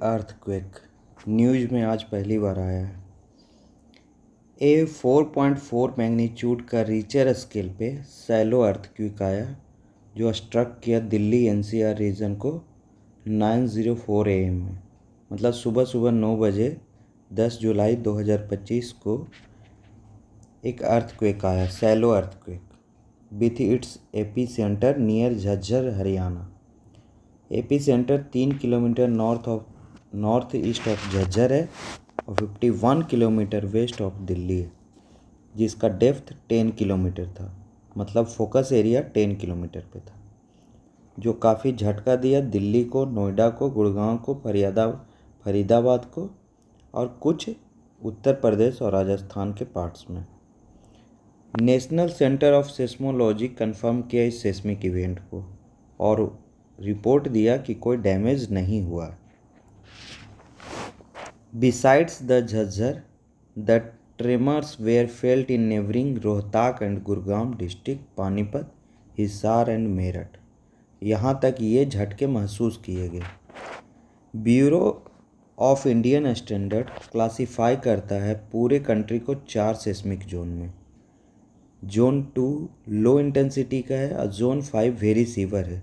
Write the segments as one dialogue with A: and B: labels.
A: Earthquake news में आज पहली बार आया है। ए 4.4 मैग्नीट्यूड का रिचर स्केल पे सैलो अर्थक्वेक आया जो स्ट्रक किया दिल्ली एनसीआर रीजन को 9:04 AM में, मतलब सुबह सुबह 9 बजे 10 जुलाई 2025 को एक अर्थक्वेक आया, shallow earthquake with its epicentre near Jhajjar Haryana. Epicentre 3 kilometre north east of Jhajjar है और 51 किलोमीटर वेस्ट ऑफ दिल्ली है, जिसका डेप्थ 10 किलोमीटर था, मतलब फोकस एरिया 10 किलोमीटर पे था, जो काफ़ी झटका दिया दिल्ली को, नोएडा को, गुड़गांव को, फरीदाबाद को और कुछ उत्तर प्रदेश और राजस्थान के पार्ट्स में। National centre of seismology confirm किया इस सेस्मिक इवेंट को और रिपोर्ट दिया कि कोई डैमेज नहीं हुआ। Besides the Jhajjar, the tremors were felt in neighbouring Rohtak and Gurgaon district, Panipat, Hisar and Meerut. यहाँ तक ये झटके महसूस किए गए। Bureau of Indian standard classify करता है पूरे कंट्री को 4 सेस्मिक जोन में। जोन 2 लो इंटेंसिटी का है और जोन 5 वेरी सीवर है।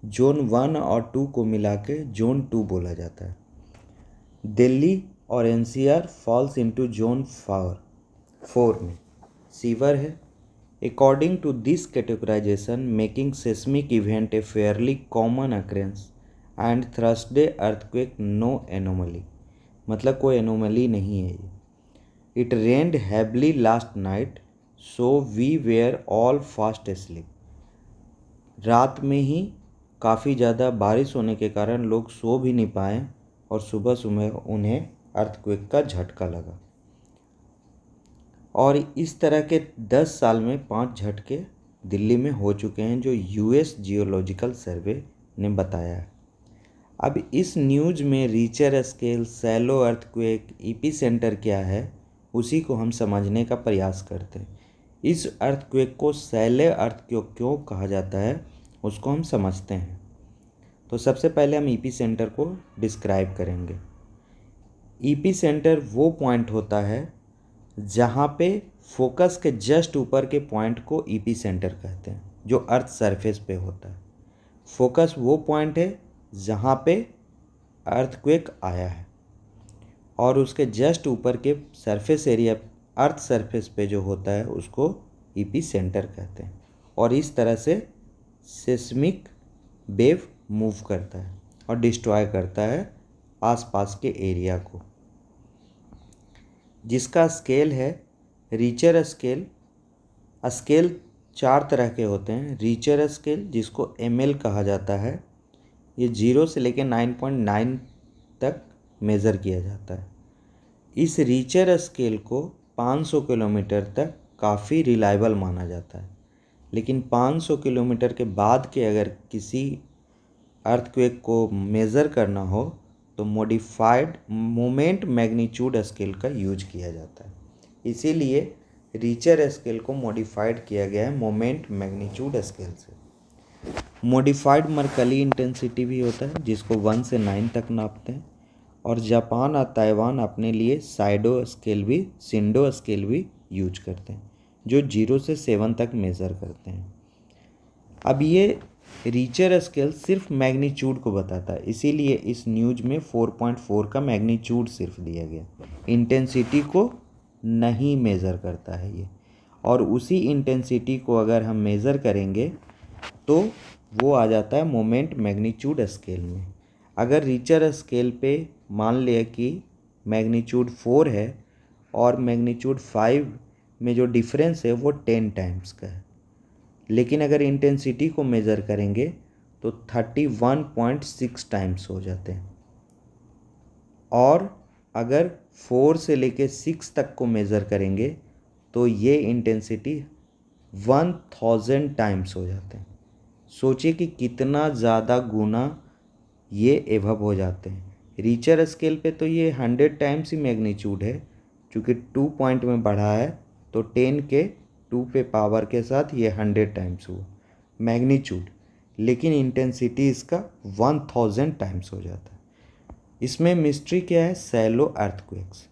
A: जोन 1 और 2 को मिला के जोन 2 बोला जाता है। दिल्ली और एनसीआर फॉल्स इनटू जोन 4 में, सीवर है। According to this categorisation making seismic event a fairly common occurrence and Thursday earthquake no anomaly, मतलब कोई एनोमली नहीं है ये। It rained heavily last night so we were all fast asleep. रात में ही काफ़ी ज़्यादा बारिश होने के कारण लोग सो भी नहीं पाए और सुबह सुबह उन्हें अर्थक्वेक का झटका लगा। और इस तरह के 10 साल में 5 झटके दिल्ली में हो चुके हैं, जो यूएस जियोलॉजिकल सर्वे ने बताया है। अब इस न्यूज़ में Richter scale, shallow earthquake, epicentre क्या है, उसी को हम समझने का प्रयास करते हैं। इस अर्थक्वेक को सैले अर्थक्वेक क्यों कहा जाता है, उसको हम समझते हैं। तो सबसे पहले हम ईपी सेंटर को डिस्क्राइब करेंगे। ईपी सेंटर वो पॉइंट होता है जहाँ पे फोकस के जस्ट ऊपर के पॉइंट को ईपी सेंटर कहते हैं, जो अर्थ सरफेस पे होता है। फोकस वो पॉइंट है जहाँ पे अर्थक्वेक आया है और उसके जस्ट ऊपर के सरफेस एरिया, अर्थ सरफेस पे जो होता है, उसको ईपी सेंटर कहते हैं। और इस तरह से सेस्मिक वेव मूव करता है और डिस्ट्रॉय करता है आसपास के एरिया को, जिसका स्केल है रिचर स्केल। स्केल 4 तरह के होते हैं। रिचर स्केल, जिसको एमएल कहा जाता है, ये 0 से लेकर 9.9 तक मेज़र किया जाता है। इस रिचर स्केल को 500 किलोमीटर तक काफ़ी रिलायबल माना जाता है, लेकिन 500 किलोमीटर के बाद के अगर किसी अर्थक्वेक को मेज़र करना हो तो मॉडिफाइड मोमेंट मैग्नीट्यूड स्केल का यूज किया जाता है। इसीलिए रिचर स्केल को मॉडिफाइड किया गया है मोमेंट मैग्नीट्यूड स्केल से। मॉडिफाइड मर्कली इंटेंसिटी भी होता है, जिसको 1 से 9 तक नापते हैं। और जापान और ताइवान अपने लिए सिंडो स्केल भी यूज करते हैं, जो 0 से 7 तक मेज़र करते हैं। अब ये रिचर स्केल सिर्फ मैग्नीट्यूड को बताता है, इसीलिए इस न्यूज़ में 4.4 का मैग्नीट्यूड सिर्फ दिया गया। इंटेंसिटी को नहीं मेज़र करता है ये। और उसी इंटेंसिटी को अगर हम मेज़र करेंगे तो वो आ जाता है मोमेंट मैग्नीट्यूड स्केल में। अगर रिचर स्केल पे मान लिया कि मैग्नीट्यूड 4 है और मैग्नीट्यूड 5 में जो डिफरेंस है वो 10 टाइम्स का है, लेकिन अगर इंटेंसिटी को मेज़र करेंगे तो 31.6 टाइम्स हो जाते हैं। और अगर 4 से लेके 6 तक को मेज़र करेंगे तो ये इंटेंसिटी 1000 टाइम्स हो जाते हैं। सोचिए कि कितना ज़्यादा गुना ये एवब हो जाते हैं। रिचर स्केल पे तो ये 100 टाइम्स ही मैग्नीट्यूड है, चूँकि 2 पॉइंट में बढ़ा है तो 10 के 2 पे पावर के साथ ये 100 टाइम्स हुआ मैग्नीट्यूड, लेकिन इंटेंसिटी इसका 1000 टाइम्स हो जाता है। इसमें मिस्ट्री क्या है? Cello earthquakes.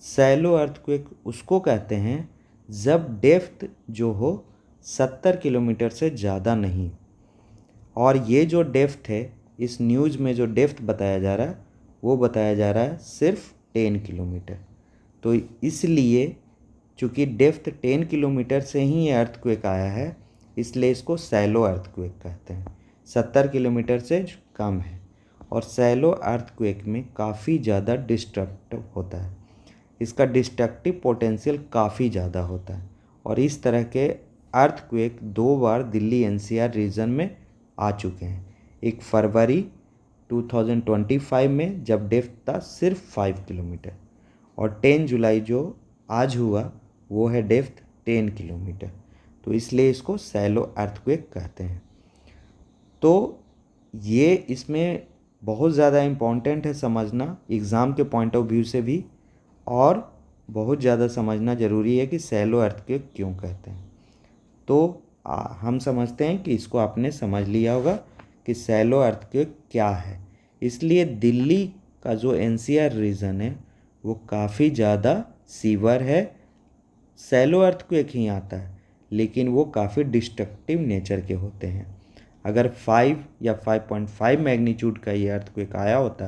A: सैलो अर्थक्वेक उसको कहते हैं जब डेप्थ जो हो 70 किलोमीटर से ज़्यादा नहीं। और ये जो डेप्थ है, इस न्यूज़ में जो डेप्थ बताया जा रहा है वो बताया जा रहा है सिर्फ 10 किलोमीटर। तो इसलिए चूँकि डेप्थ 10 किलोमीटर से ही ये अर्थक्वेक आया है, इसलिए इसको सैलो अर्थक्वेक कहते हैं। 70 किलोमीटर से कम है। और सैलो अर्थक्वेक में काफ़ी ज़्यादा डिस्ट्रक्टिव होता है, इसका डिस्ट्रक्टिव पोटेंशियल काफ़ी ज़्यादा होता है। और इस तरह के अर्थक्वेक 2 बार दिल्ली एनसीआर रीजन में आ चुके हैं। एक फरवरी 2025 में जब डेप्थ था सिर्फ 5 किलोमीटर, और 10 जुलाई जो आज हुआ वो है डेप्थ 10 किलोमीटर। तो इसलिए इसको सैलो अर्थक्वेक कहते हैं। तो ये इसमें बहुत ज़्यादा इम्पॉर्टेंट है समझना एग्ज़ाम के पॉइंट ऑफ व्यू से भी, और बहुत ज़्यादा समझना ज़रूरी है कि सैलो अर्थक्वेक क्यों कहते हैं। तो हम समझते हैं कि इसको आपने समझ लिया होगा कि सैलो अर्थक्वेक क्या है। इसलिए दिल्ली का जो एनसीआर रीजन है वो काफ़ी ज़्यादा सीवर है। सैलो अर्थक्वेक ही आता है, लेकिन वो काफ़ी डिस्ट्रक्टिव नेचर के होते हैं। अगर 5 या 5.5 मैग्नीट्यूड का ये अर्थक्वेक आया होता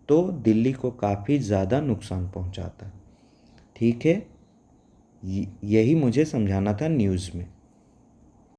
A: तो दिल्ली को काफ़ी ज़्यादा नुकसान पहुंचाता। ठीक है, यही मुझे समझाना था न्यूज़ में।